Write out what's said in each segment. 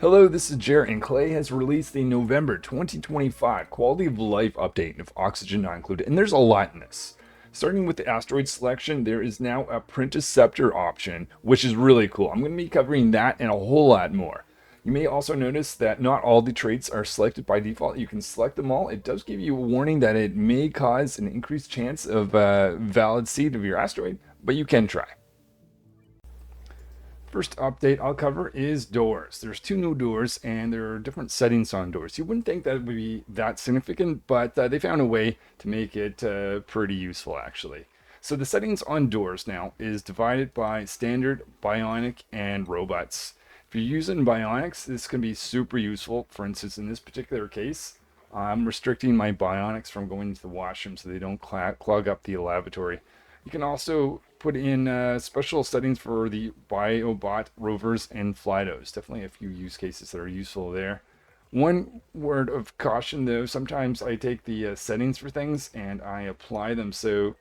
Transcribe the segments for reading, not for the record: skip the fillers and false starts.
Hello, this is Jarrett, and Clay has released the November 2025 Quality of Life update of Oxygen Not Included, and there's a lot in this. Starting with the asteroid selection, there is now a Printeceptor option, which is really cool. I'm going to be covering that and a whole lot more. You may also notice that not all the traits are selected by default. You can select them all. It does give you a warning that it may cause an increased chance of a valid seed of your asteroid, but you can try. First update I'll cover is doors. There's two new doors and there are different settings on doors. You wouldn't think that would be that significant, but they found a way to make it pretty useful actually. So the settings on doors now is divided by standard, bionic, and robots. If you're using bionics, this can be super useful. For instance, in this particular case, I'm restricting my bionics from going into the washroom so they don't clog up the lavatory. You can also put in special settings for the biobot rovers and flydos. Definitely a few use cases that are useful there. One word of caution though, sometimes I take the settings for things and I apply them so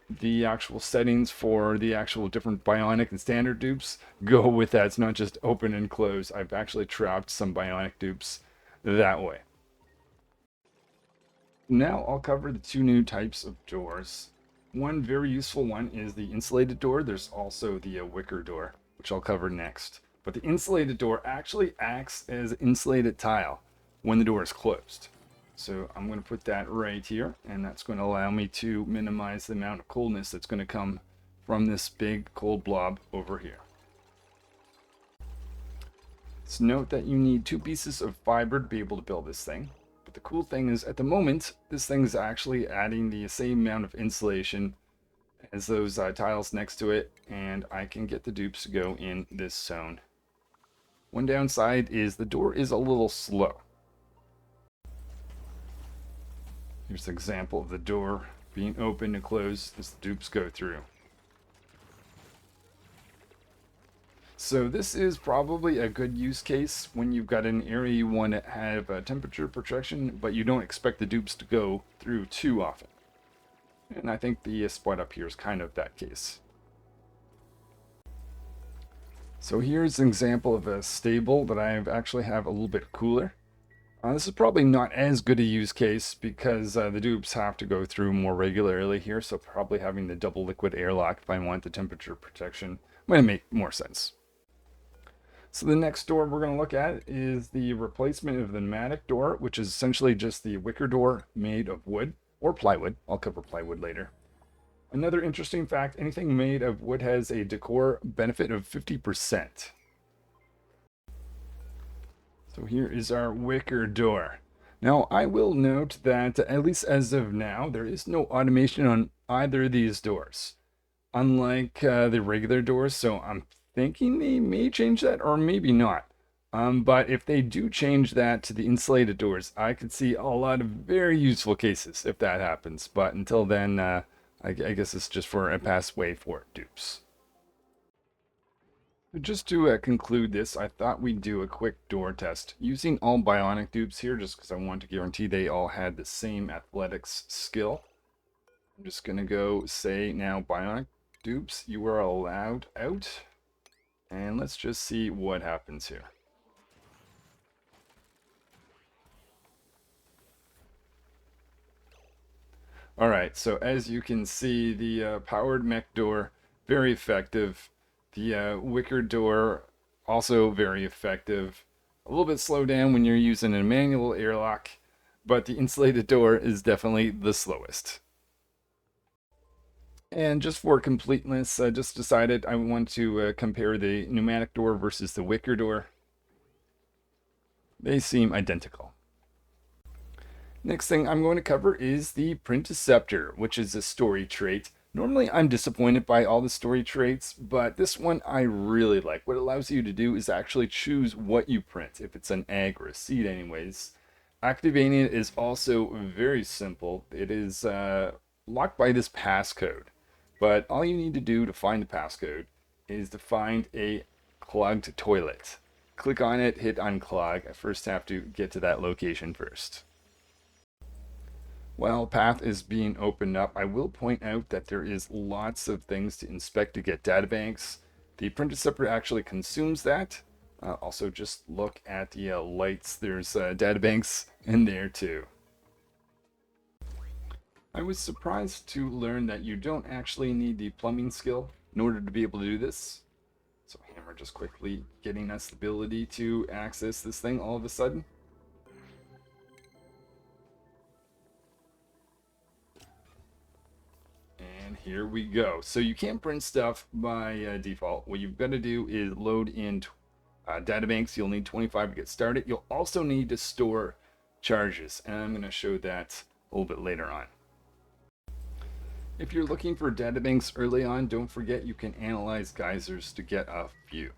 the actual settings for the actual different bionic and standard dupes go with that. It's not just open and close. I've actually trapped some bionic dupes that way. Now I'll cover the two new types of doors. One very useful one is the insulated door. There's also the wicker door, which I'll cover next. But the insulated door actually acts as insulated tile when the door is closed. So I'm going to put that right here, and that's going to allow me to minimize the amount of coldness that's going to come from this big cold blob over here. So note that you need two pieces of fiber to be able to build this thing. The cool thing is at the moment this thing is actually adding the same amount of insulation as those tiles next to it, and I can get the dupes to go in this zone. One downside is the door is a little slow. Here's an example of the door being open and closed as the dupes go through. So this is probably a good use case when you've got an area you want to have temperature protection, but you don't expect the dupes to go through too often. And I think the spot up here is kind of that case. So here's an example of a stable that I actually have a little bit cooler. This is probably not as good a use case because the dupes have to go through more regularly here, so probably having the double liquid airlock if I want the temperature protection might make more sense. So the next door we're going to look at is the replacement of the pneumatic door, which is essentially just the wicker door made of wood or plywood. I'll cover plywood later. Another interesting fact, anything made of wood has a decor benefit of 50%. So here is our wicker door. Now I will note that at least as of now, there is no automation on either of these doors. Unlike the regular doors, so I'm thinking they may change that or maybe not. But if they do change that to the insulated doors, I could see a lot of very useful cases if that happens. But until then, I guess it's just for a pathway for dupes. Just to conclude this, I thought we'd do a quick door test using all bionic dupes here just because I want to guarantee they all had the same athletics skill. I'm just going to go say now bionic dupes, you are allowed out. And let's just see what happens here. Alright, so as you can see, the powered mech door, very effective. The wicker door, also very effective. A little bit slowed down when you're using a manual airlock, but the insulated door is definitely the slowest. And just for completeness, I just decided I want to compare the pneumatic door versus the wicker door. They seem identical. Next thing I'm going to cover is the Printeceptor, which is a story trait. Normally I'm disappointed by all the story traits, but this one I really like. What it allows you to do is actually choose what you print, if it's an egg or a seed anyways. Activating it is also very simple. It is locked by this passcode. But all you need to do to find the passcode is to find a clogged toilet. Click on it, hit unclog. I first have to get to that location first. While path is being opened up, I will point out that there is lots of things to inspect to get databanks. The Printeceptor actually consumes that, Also, just look at the lights. There's data banks in there too. I was surprised to learn that you don't actually need the plumbing skill in order to be able to do this. So hammer just quickly getting us the ability to access this thing all of a sudden. And here we go. So you can't print stuff by default. What you've got to do is load in databanks. You'll need 25 to get started. You'll also need to store charges, and I'm going to show that a little bit later on. If you're looking for databanks early on, don't forget you can analyze geysers to get a few.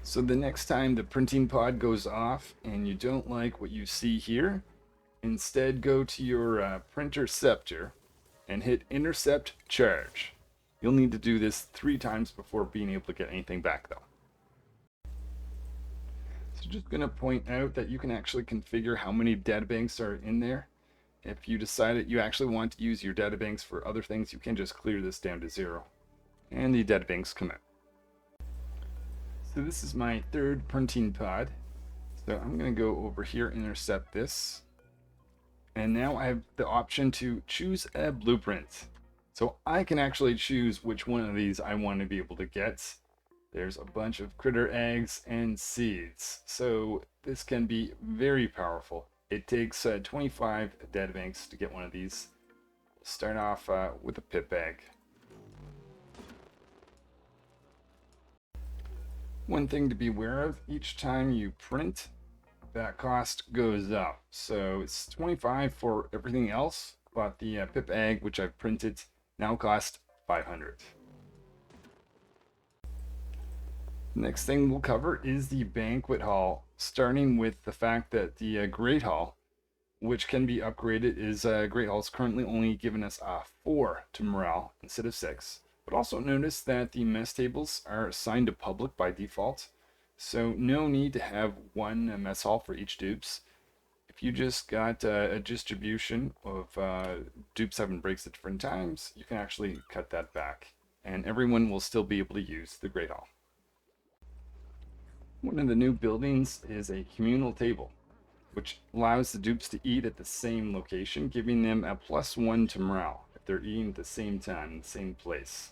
So the next time the printing pod goes off and you don't like what you see here, instead go to your Printeceptor and hit intercept charge. You'll need to do this 3 times before being able to get anything back though. So just going to point out that you can actually configure how many databanks are in there. If you decide that you actually want to use your databanks for other things, you can just clear this down to 0 and the databanks come out. So this is my 3rd printing pod. So I'm going to go over here, intercept this. And now I have the option to choose a blueprint. So I can actually choose which one of these I want to be able to get. There's a bunch of critter eggs and seeds. So this can be very powerful. It takes 25 databanks to get one of these. Start off with a pip egg. One thing to be aware of, each time you print, that cost goes up. So it's 25 for everything else, but the pip egg, which I've printed, now costs 500. Next thing we'll cover is the Banquette Hall, starting with the fact that the Great Hall, which can be upgraded, is Great Hall's currently only given us 4 to morale instead of 6. But also notice that the mess tables are assigned to public by default, so no need to have one mess hall for each dupes. If you just got a distribution of dupes having breaks at different times, you can actually cut that back, and everyone will still be able to use the Great Hall. One of the new buildings is a communal table, which allows the dupes to eat at the same location, giving them a +1 to morale if they're eating at the same time in the same place.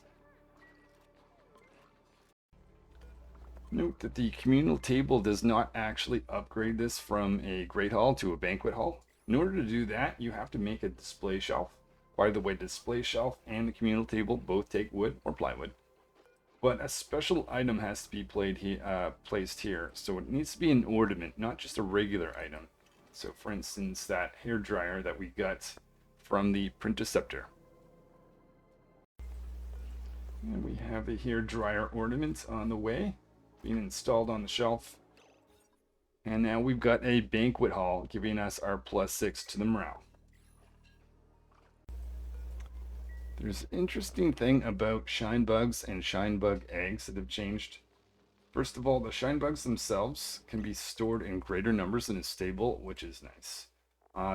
Note that the communal table does not actually upgrade this from a Great Hall to a Banquette Hall. In order to do that, you have to make a display shelf. By the way, display shelf and the communal table both take wood or plywood. But a special item has to be placed here, so it needs to be an ornament, not just a regular item. So for instance, that hair dryer that we got from the Printeceptor. And we have a hair dryer ornament on the way, being installed on the shelf. And now we've got a Banquette Hall giving us our +6 to the morale. There's an interesting thing about shine bugs and shine bug eggs that have changed. First of all, the shine bugs themselves can be stored in greater numbers in a stable, which is nice.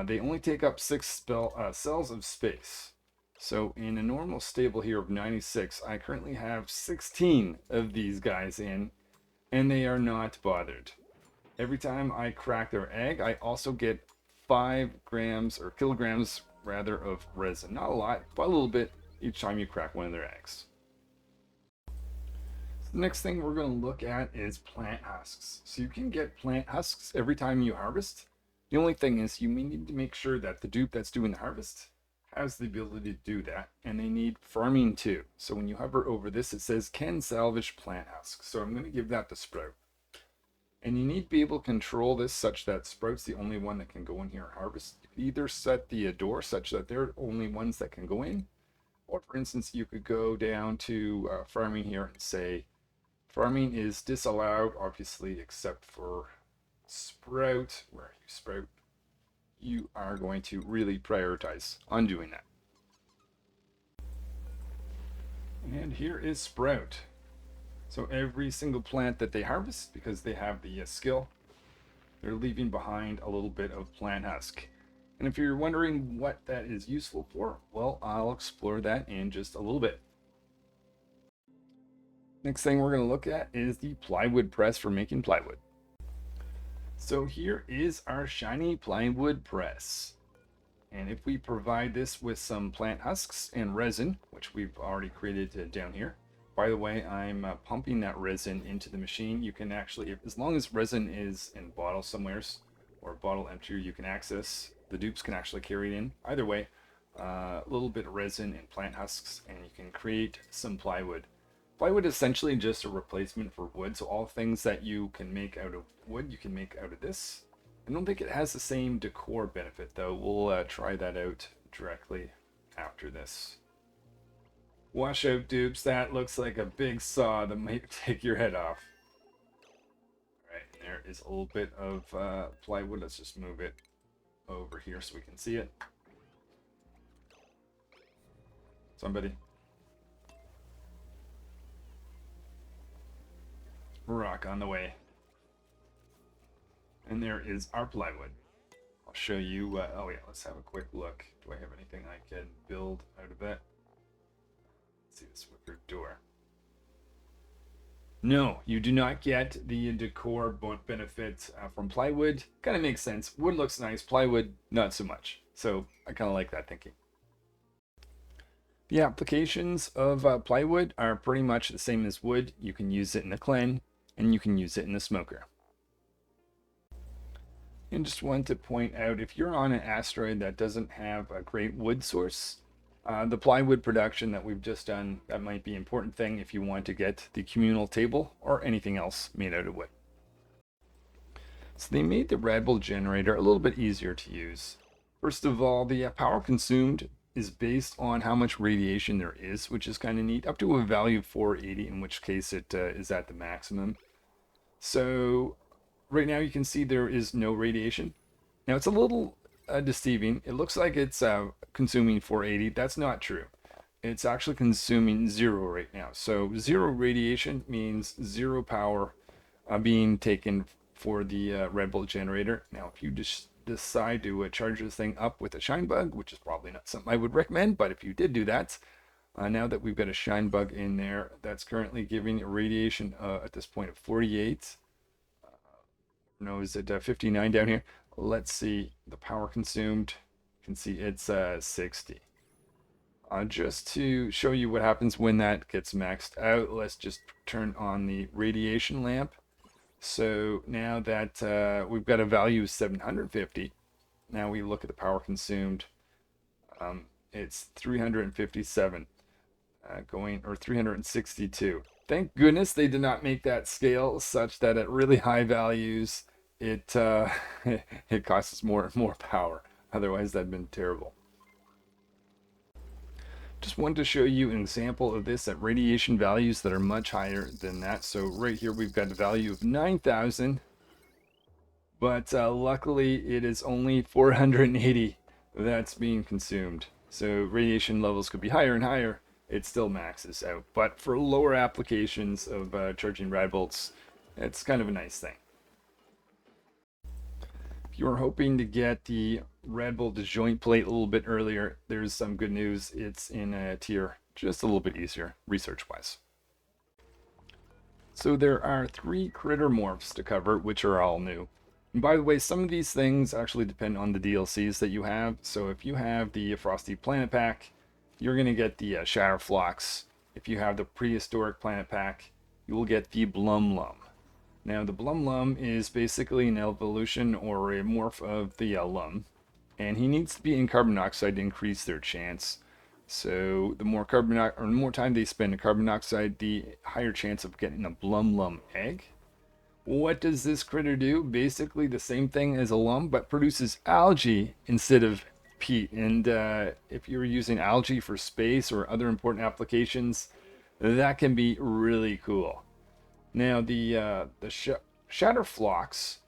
They only take up 6 cells of space. So in a normal stable here of 96, I currently have 16 of these guys in, and they are not bothered. Every time I crack their egg, I also get 5 grams or kilograms rather of resin. Not a lot, but a little bit each time you crack one of their eggs. So the next thing we're going to look at is plant husks. So you can get plant husks every time you harvest. The only thing is you may need to make sure that the dupe that's doing the harvest has the ability to do that, and they need farming too. So when you hover over this, it says can salvage plant husks. So I'm going to give that to Sprout. And you need to be able to control this such that Sprout's the only one that can go in here and harvest. You could either set the door such that they're the only ones that can go in, or for instance, you could go down to farming here and say, farming is disallowed, obviously, except for Sprout. Where are you, Sprout? You are going to really prioritize on doing that. And here is Sprout. So every single plant that they harvest, because they have the skill, they're leaving behind a little bit of plant husk. And if you're wondering what that is useful for, well, I'll explore that in just a little bit. Next thing we're going to look at is the plywood press for making plywood. So here is our shiny plywood press. And if we provide this with some plant husks and resin, which we've already created down here. By the way, I'm pumping that resin into the machine. You can actually, as long as resin is in bottle somewheres or bottle emptier, you can access, the dupes can actually carry it in. Either way, a little bit of resin and plant husks, and you can create some plywood. Plywood is essentially just a replacement for wood, so all things that you can make out of wood, you can make out of this. I don't think it has the same decor benefit, though. We'll try that out directly after this. Watch out, dupes. That looks like a big saw that might take your head off. Alright, there is a little bit of plywood. Let's just move it over here so we can see it. Somebody. Rock on the way. And there is our plywood. I'll show you, oh yeah, let's have a quick look. Do I have anything I can build out of that? Let's see this wicker door. No, you do not get the decor benefit from plywood. Kind of makes sense. Wood looks nice, plywood not so much. So I kind of like that thinking. The applications of plywood are pretty much the same as wood. You can use it in a kiln, and you can use it in a smoker. And just want to point out, if you're on an asteroid that doesn't have a great wood source, the plywood production that we've just done, that might be an important thing if you want to get the communal table or anything else made out of wood. So they made the Radbolt generator a little bit easier to use. First of all, the power consumed is based on how much radiation there is, which is kind of neat, up to a value of 480, in which case it is at the maximum. So right now you can see there is no radiation. Now it's a little deceiving. It looks like it's consuming 480. That's not true. It's actually consuming 0 right now. So 0 radiation means 0 power being taken for the Radbolt generator. Now if you just decide to charge this thing up with a shine bug, which is probably not something I would recommend, but if you did do that, now that we've got a shine bug in there, that's currently giving a radiation at this point of 48. No, is it 59 down here? Let's see the power consumed. You can see it's 60. Just to show you what happens when that gets maxed out, let's just turn on the radiation lamp. So now that we've got a value of 750, now we look at the power consumed. It's 357 going, or 362. Thank goodness they did not make that scale such that at really high values it it costs us more power. Otherwise that'd been terrible. Just wanted to show you an example of this at radiation values that are much higher than that. So right here we've got a value of 9,000, but luckily it is only 480 that's being consumed. So radiation levels could be higher and higher. It still maxes out. But for lower applications of charging Radbolts, it's kind of a nice thing. If you're hoping to get the Radbolt joint plate a little bit earlier, there's some good news. It's in a tier just a little bit easier, research-wise. So there are 3 critter morphs to cover, which are all new. And by the way, some of these things actually depend on the DLCs that you have. So if you have the Frosty Planet Pack, you're going to get the Shatterflox. If you have the Prehistoric Planet Pack, you will get the Blumlum. Now the Blumlum is basically an evolution or a morph of the Lum, and he needs to be in carbon dioxide to increase their chance. So the more more time they spend in carbon dioxide, the higher chance of getting a Blumlum egg. What does this critter do? Basically the same thing as a lum, but produces algae instead of peat. And if you're using algae for space or other important applications, that can be really cool. Now the Shatterflox,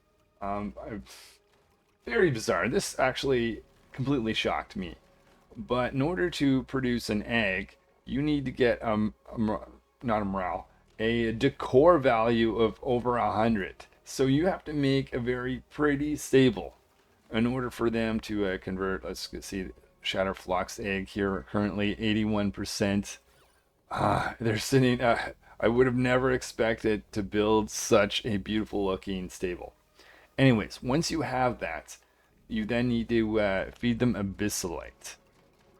very bizarre. This actually completely shocked me. But in order to produce an egg, you need to get a decor value of over 100. So you have to make a very pretty stable in order for them to convert. Let's see, Shatterflox egg here currently 81%. They're sitting I would have never expected to build such a beautiful looking stable. Anyways, once you have that, you then need to feed them abyssalite,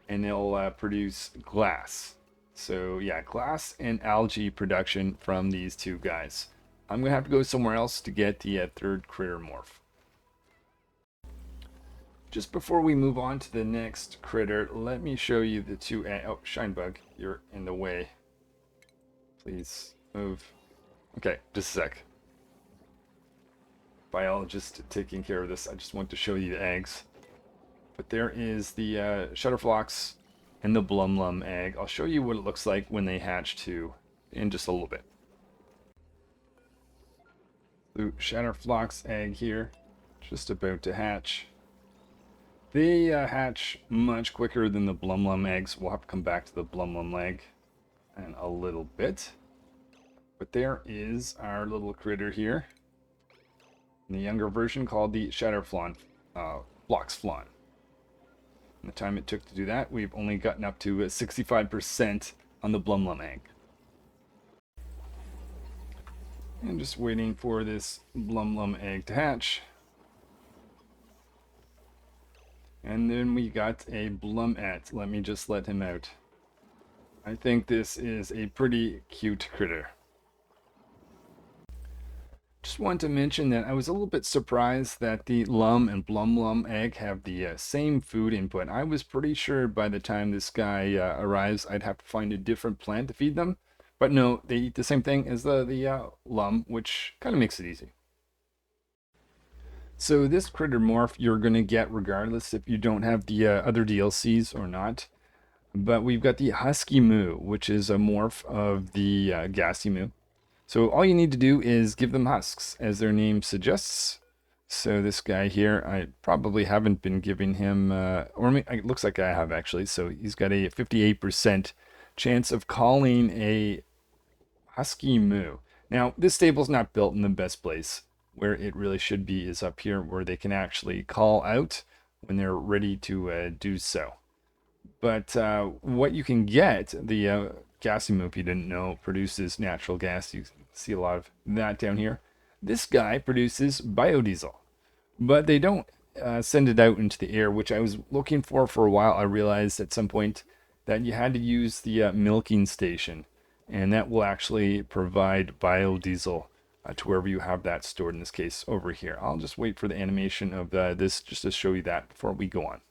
and it'll produce glass. So yeah, glass and algae production from these two guys. I'm gonna have to go somewhere else to get the third critter morph. Just before we move on to the next critter, let me show you the two. Oh, Shinebug, you're in the way. Please move. Okay, just a sec. Biologist taking care of this. I just want to show you the eggs. But there is the Shutterflox and the Blumlum egg. I'll show you what it looks like when they hatch too in just a little bit. The Shutterflox egg here, just about to hatch. They hatch much quicker than the Blumlum eggs. We'll have to come back to the Blumlum egg in a little bit. But there is our little critter here. The younger version called the Shutterflox Floxflon. In the time it took to do that, we've only gotten up to 65% on the Blumlum egg. And just waiting for this Blumlum egg to hatch. And then we got a Blumet. Let me just let him out. I think this is a pretty cute critter. Just want to mention that I was a little bit surprised that the Lum and Blumlum egg have the same food input. I was pretty sure by the time this guy arrives, I'd have to find a different plant to feed them. But no, they eat the same thing as the Lum, which kind of makes it easy. So this critter morph you're going to get regardless if you don't have the other DLCs or not. But we've got the Husky Moo, which is a morph of the Gassy Moo. So all you need to do is give them husks, as their name suggests. So this guy here, I probably haven't been giving him, it looks like I have actually. So he's got a 58% chance of calling a Husky Moo. Now, this stable's not built in the best place. Where it really should be is up here, where they can actually call out when they're ready to do so. But what you can get, the Gassy Moo, if you didn't know, produces natural gas. You see a lot of that down here. This guy produces biodiesel, but they don't send it out into the air, which I was looking for a while. I realized at some point that you had to use the milking station, and that will actually provide biodiesel to wherever you have that stored, in this case over here. I'll just wait for the animation of this just to show you that before we go on.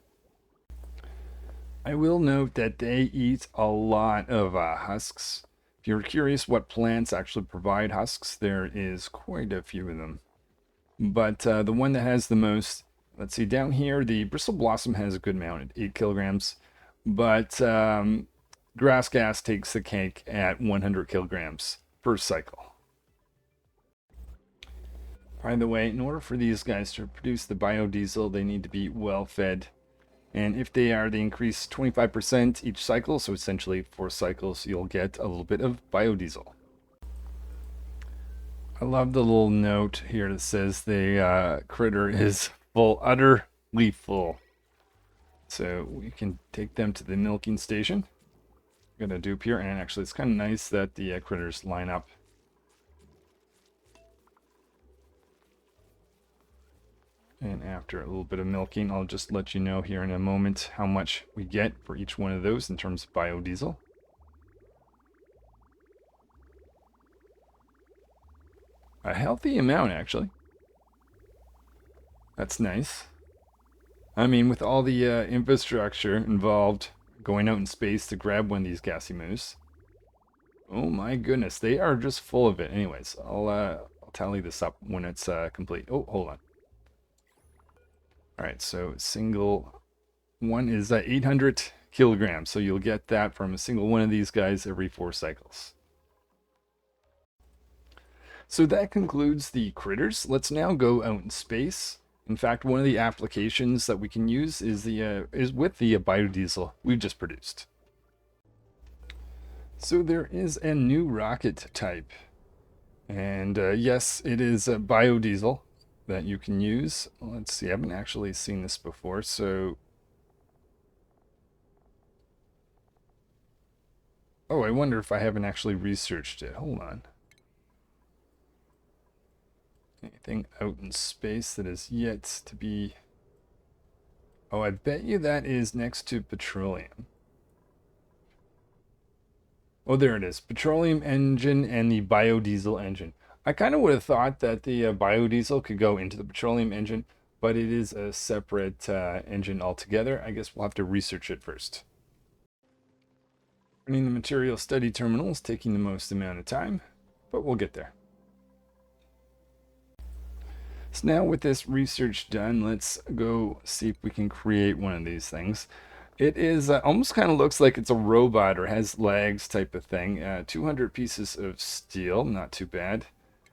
I will note that they eat a lot of husks. If you're curious what plants actually provide husks, there is quite a few of them. But the one that has the most, let's see, down here, the bristle blossom has a good amount at 8 kilograms. But grass gas takes the cake at 100 kilograms per cycle. By the way, in order for these guys to produce the biodiesel, they need to be well fed. And if they are, they increase 25% each cycle. So essentially 4 cycles, you'll get a little bit of biodiesel. I love the little note here that says the critter is full, utterly full. So we can take them to the milking station. I'm going to dupe here. And actually, it's kind of nice that the critters line up. And after a little bit of milking, I'll just let you know here in a moment how much we get for each one of those in terms of biodiesel. A healthy amount, actually. That's nice. I mean, with all the infrastructure involved going out in space to grab one of these Gassy Moos. Oh my goodness, they are just full of it. Anyways, I'll tally this up when it's complete. Oh, hold on. All right, so single one is 800 kilograms. So you'll get that from a single one of these guys every 4 cycles. So that concludes the critters. Let's now go out in space. In fact, one of the applications that we can use is with the biodiesel we've just produced. So there is a new rocket type. And yes, it is a biodiesel that you can use. Let's see, I haven't actually seen this before, so Oh, I wonder if I haven't actually researched it. Hold on. Anything out in space that is yet to be... Oh, I bet you that is next to petroleum. Oh, there it is. Petroleum engine and the biodiesel engine. I kind of would have thought that the biodiesel could go into the petroleum engine, but it is a separate engine altogether. I guess we'll have to research it first. Running the material study terminal is taking the most amount of time, but we'll get there. So now with this research done, let's go see if we can create one of these things. It is almost kind of looks like it's a robot or has legs type of thing. 200 pieces of steel, not too bad.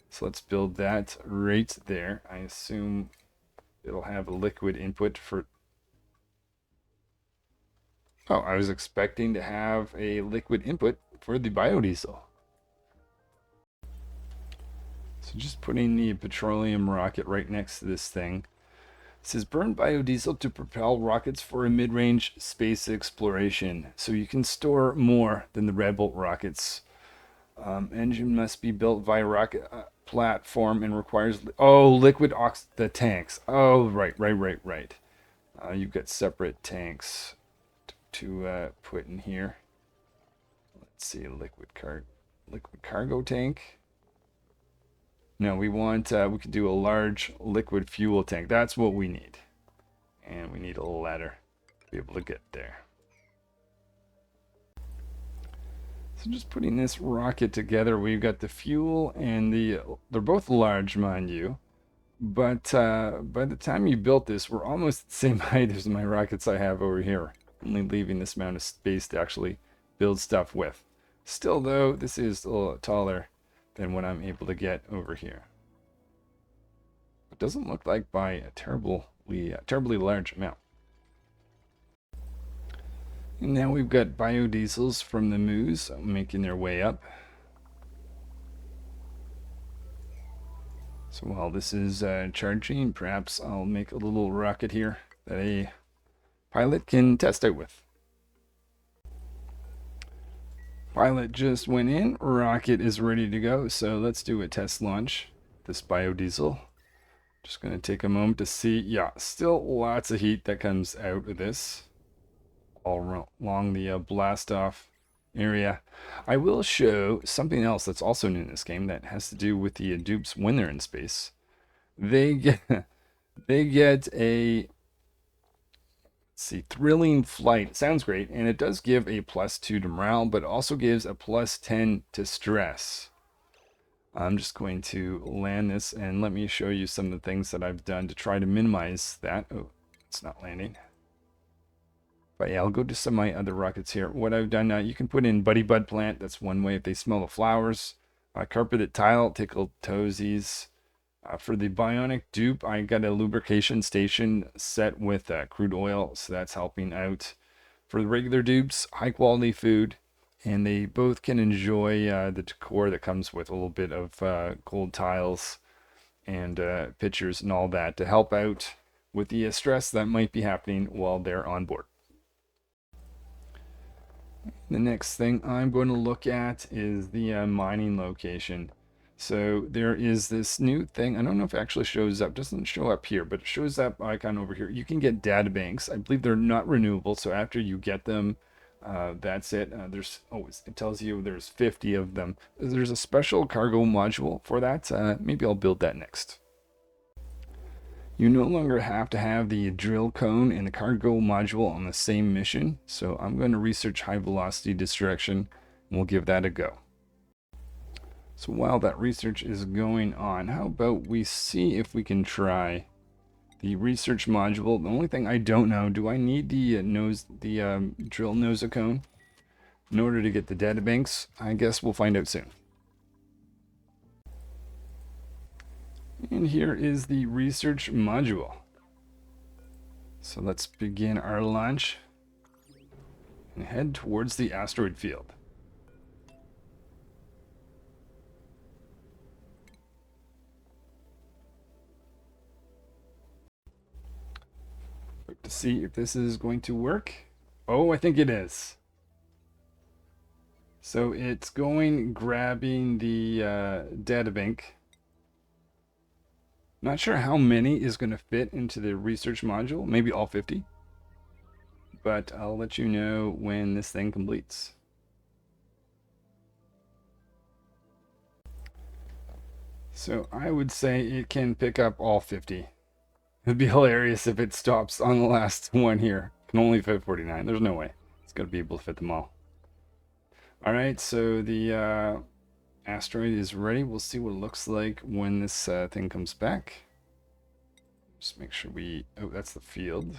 So let's build that right there. I assume it'll have a liquid input for... Oh, I was expecting to have a liquid input for the biodiesel. So just putting the petroleum rocket right next to this thing. It says burn biodiesel to propel rockets for a mid-range space exploration. So you can store more than the Radbolt rockets. Engine must be built via rocket platform and requires... Oh, liquid the tanks. Oh, right. You've got separate tanks to put in here. Let's see, liquid cargo tank. No, we want, we could do a large liquid fuel tank. That's what we need. And we need a ladder to be able to get there. So just putting this rocket together, we've got the fuel and they're both large, mind you. But by the time you built this, we're almost the same height as my rockets I have over here. Only leaving this amount of space to actually build stuff with. Still though, this is a little taller than what I'm able to get over here. It doesn't look like by a terribly large amount. And now we've got biodiesels from the moose making their way up. So while this is charging, perhaps I'll make a little rocket here that a pilot can test out with. Pilot just went in, rocket is ready to go, so let's do a test launch. This biodiesel. Just going to take a moment to see, yeah, still lots of heat that comes out of this. All along the blast off area. I will show something else that's also new in this game that has to do with the dupes when they're in space. They get, they get a... See, thrilling flight. Sounds great, and it does give a +2 to morale, but also gives a +10 to stress. I'm just going to land this, and let me show you some of the things that I've done to try to minimize that. Oh, it's not landing. But yeah, I'll go to some of my other rockets here. What I've done now, you can put in Buddy Bud plant. That's one way if they smell the flowers. Carpeted tile, tickle toesies. For the bionic dupe, I got a lubrication station set with crude oil, so that's helping out. For the regular dupes, high quality food, and they both can enjoy the decor that comes with a little bit of gold tiles and pictures and all that to help out with the stress that might be happening while they're on board. The next thing I'm going to look at is the mining location. So there is this new thing. I don't know if it actually shows up. It doesn't show up here, but it shows up icon over here. You can get data banks. I believe they're not renewable. So after you get them, that's it. It tells you there's 50 of them. There's a special cargo module for that. Maybe I'll build that next. You no longer have to have the drill cone and the cargo module on the same mission. So I'm going to research high velocity destruction, and we'll give that a go. So while that research is going on, how about we see if we can try the research module. The only thing I don't know, do I need the drill nosocone in order to get the databanks? I guess we'll find out soon. And here is the research module. So let's begin our launch and head towards the asteroid field. To see if this is going to work. Oh, I think it is. So it's going grabbing the databank. Not sure how many is going to fit into the research module. Maybe all 50. But I'll let you know when this thing completes. So I would say it can pick up all 50. It'd be hilarious if it stops on the last one here. It can only fit 49. There's no way. It's got to be able to fit them all. All right, so the asteroid is ready. We'll see what it looks like when this thing comes back. Just make sure we... Oh, that's the field.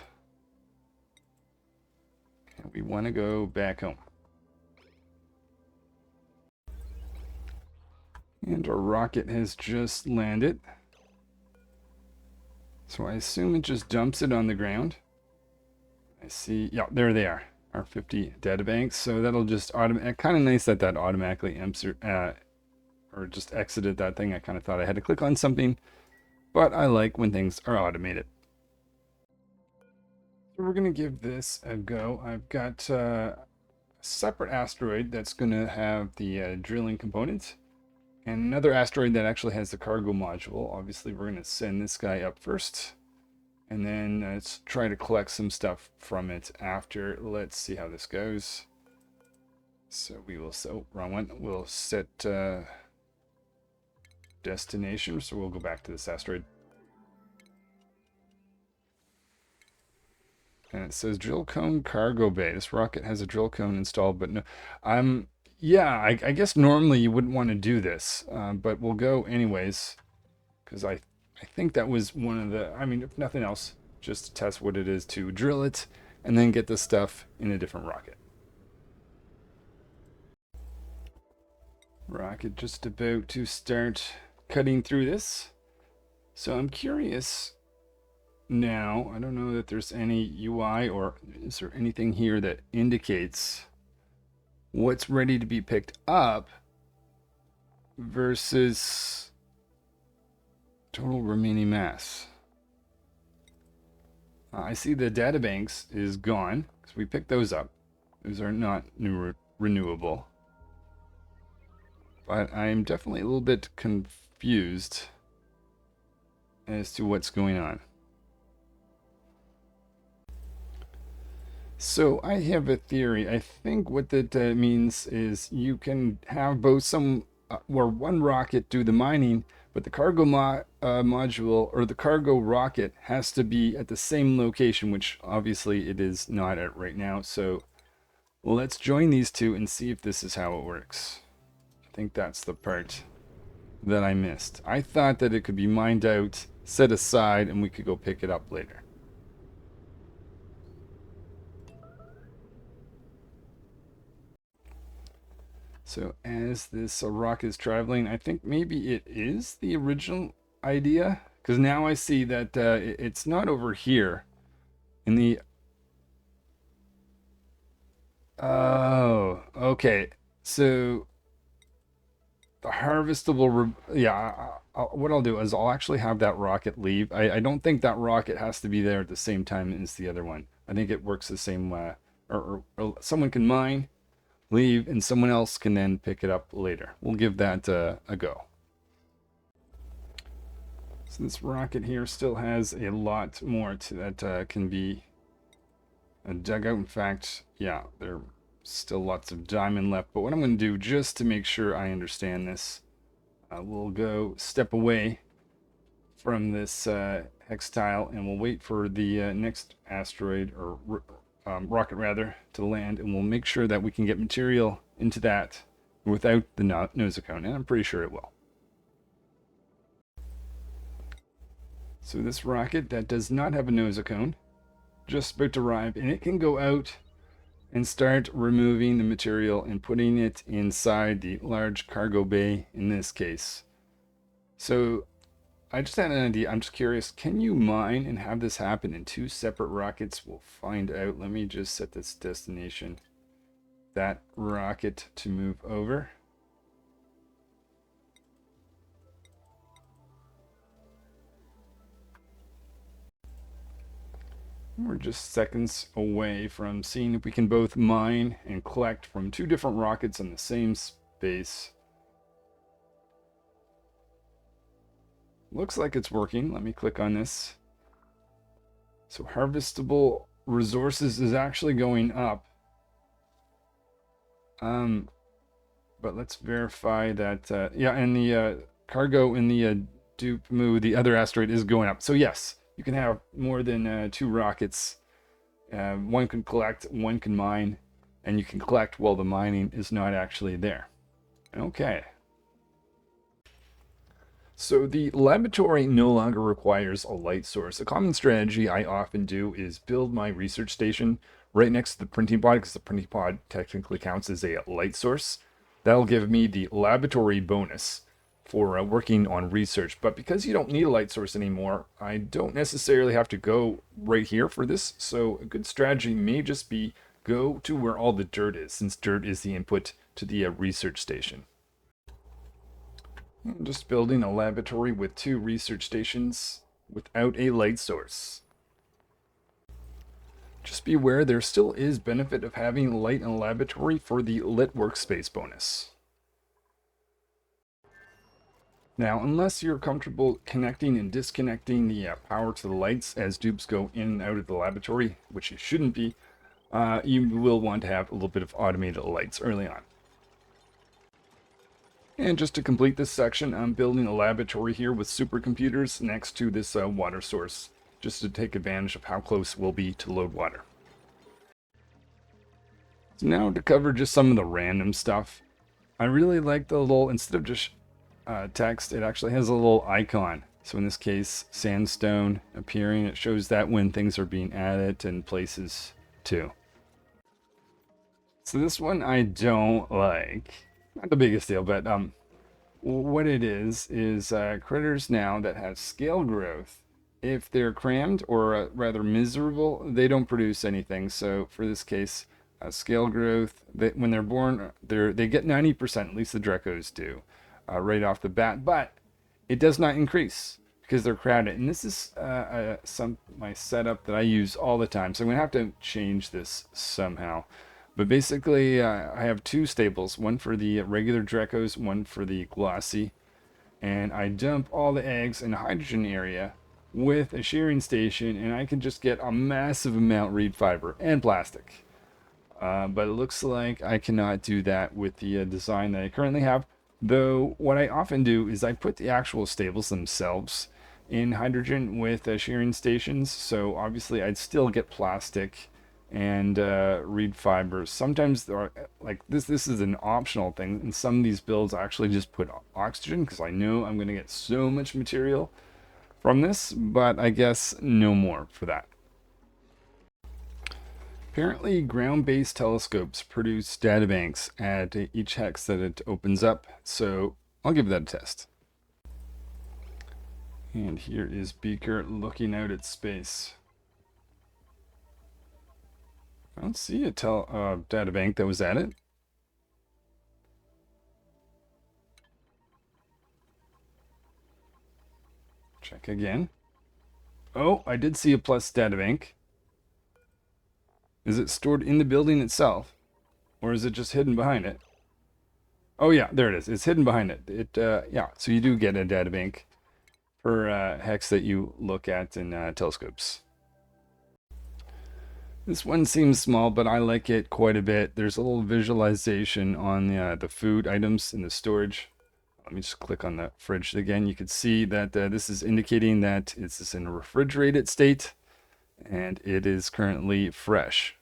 Okay, we want to go back home. And our rocket has just landed. So I assume it just dumps it on the ground. I see, yeah, there they are, our 50 data banks. So that'll just kind of nice that that automatically or just exited that thing. I kind of thought I had to click on something, but I like when things are automated. So we're gonna give this a go. I've got a separate asteroid that's gonna have the drilling components, and another asteroid that actually has the cargo module. Obviously, we're going to send this guy up first. And then let's try to collect some stuff from it after. Let's see how this goes. So we will... Oh, wrong one. We'll set destination. So we'll go back to this asteroid. And it says drill cone cargo bay. This rocket has a drill cone installed, but no. Yeah, I guess normally you wouldn't want to do this, but we'll go anyways, because I think that was one of the, I mean, if nothing else, just to test what it is to drill it and then get the stuff in a different rocket. Rocket just about to start cutting through this. So I'm curious now, I don't know that there's any UI or is there anything here that indicates what's ready to be picked up versus total remaining mass. I see the data banks is gone because we picked those up. Those are not renewable. But I'm definitely a little bit confused as to what's going on. So I have a theory. I think what that means is you can have both some where one rocket do the mining, but the cargo module or the cargo rocket has to be at the same location, which obviously it is not at right now. So let's join these two and see if this is how it works. I think that's the part that I missed. I thought that it could be mined out, set aside, and we could go pick it up later. So as this rocket is traveling, I think maybe it is the original idea, because now I see that it's not over here in the... Oh, okay. So the harvestable... Yeah, what I'll do is I'll actually have that rocket leave. I don't think that rocket has to be there at the same time as the other one. I think it works the same way. Or someone can mine, leave, and someone else can then pick it up later. We'll give that a go. So this rocket here still has a lot more to that can be dug out. In fact, yeah, there's still lots of diamond left. But what I'm going to do, just to make sure I understand this, we'll go step away from this hex tile, and we'll wait for the next asteroid, or rocket rather, to land, and we'll make sure that we can get material into that without the nosocone, and I'm pretty sure it will. So this rocket that does not have a nosocone, just about to arrive, and it can go out and start removing the material and putting it inside the large cargo bay in this case. So I just had an idea. I'm just curious, can you mine and have this happen in two separate rockets? We'll find out. Let me just set this destination, that rocket, to move over. We're just seconds away from seeing if we can both mine and collect from two different rockets in the same space. Looks like it's working. Let me click on this. So harvestable resources is actually going up. But let's verify that, yeah, and the cargo in the Dupe Mu, the other asteroid, is going up. So yes, you can have more than two rockets. One can collect, one can mine, and you can collect while the mining is not actually there. Okay. So the laboratory no longer requires a light source. A common strategy I often do is build my research station right next to the printing pod, because the printing pod technically counts as a light source. That'll give me the laboratory bonus for working on research. But because you don't need a light source anymore, I don't necessarily have to go right here for this. So a good strategy may just be go to where all the dirt is, since dirt is the input to the research station. I'm just building a laboratory with two research stations without a light source. Just be aware there still is benefit of having light in a laboratory for the lit workspace bonus. Now, unless you're comfortable connecting and disconnecting the power to the lights as dupes go in and out of the laboratory, which you shouldn't be, you will want to have a little bit of automated lights early on. And just to complete this section, I'm building a laboratory here with supercomputers next to this water source, just to take advantage of how close we'll be to load water. So now to cover just some of the random stuff, I really like the little, instead of just text, it actually has a little icon. So in this case, sandstone appearing, it shows that when things are being added and places too. So this one I don't like. Not the biggest deal, but what it is critters now that have scale growth, if they're crammed or rather miserable, they don't produce anything. So for this case, scale growth, when they're born, they get 90%, at least the Drecos do, right off the bat, but it does not increase because they're crowded. And this is my setup that I use all the time, so I'm gonna have to change this somehow. But basically, I have two stables, one for the regular Drecos, one for the glossy. And I dump all the eggs in a hydrogen area with a shearing station, and I can just get a massive amount reed fiber and plastic. But it looks like I cannot do that with the design that I currently have. Though what I often do is I put the actual stables themselves in hydrogen with shearing stations. So obviously I'd still get plastic and reed fibers. Sometimes like this is an optional thing. In some of these builds I actually just put oxygen because I know I'm going to get so much material from this, but I guess no more for that. Apparently ground-based telescopes produce databanks at each hex that it opens up, so I'll give that a test. And here is Beaker looking out at space. I don't see a data bank that was at it. Check again. Oh, I did see a plus data bank. Is it stored in the building itself? Or is it just hidden behind it? Oh yeah, there it is. It's hidden behind it. Yeah, so you do get a data bank per hex that you look at in telescopes. This one seems small, but I like it quite a bit. There's a little visualization on the food items in the storage. Let me just click on the fridge again. You can see that this is indicating that it's in a refrigerated state, and it is currently fresh.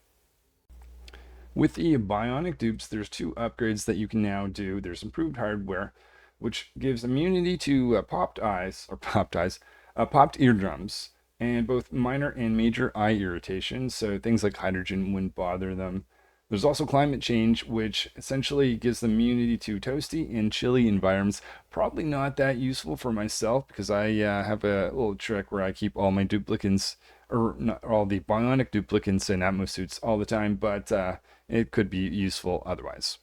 With the bionic dupes, there's two upgrades that you can now do. There's improved hardware, which gives immunity to popped eardrums, and both minor and major eye irritation, so things like hydrogen wouldn't bother them. There's also climate change, which essentially gives them immunity to toasty and chilly environments. Probably not that useful for myself because I have a little trick where I keep all my duplicants, or not all the bionic duplicants in Atmos suits all the time, but it could be useful otherwise.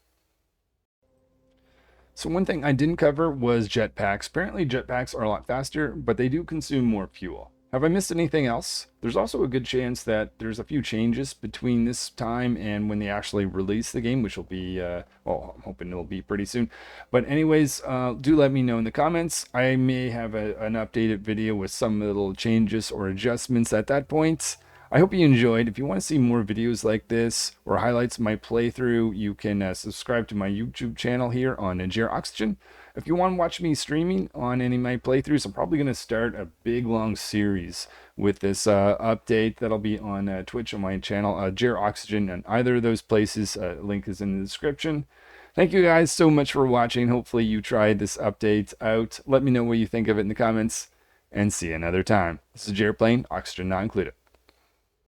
So one thing I didn't cover was jetpacks. Apparently jetpacks are a lot faster, but they do consume more fuel. Have I missed anything else? There's also a good chance that there's a few changes between this time and when they actually release the game, which will be, well, I'm hoping it'll be pretty soon. But anyways, do let me know in the comments. I may have an updated video with some little changes or adjustments at that point. I hope you enjoyed. If you want to see more videos like this or highlights of my playthrough, you can subscribe to my YouTube channel here on Jare Oxygen. If you want to watch me streaming on any of my playthroughs, I'm probably going to start a big long series with this update that'll be on Twitch on my channel, Jare Oxygen, and either of those places. Link is in the description. Thank you guys so much for watching. Hopefully you tried this update out. Let me know what you think of it in the comments, and see you another time. This is Jare playing, Oxygen not included.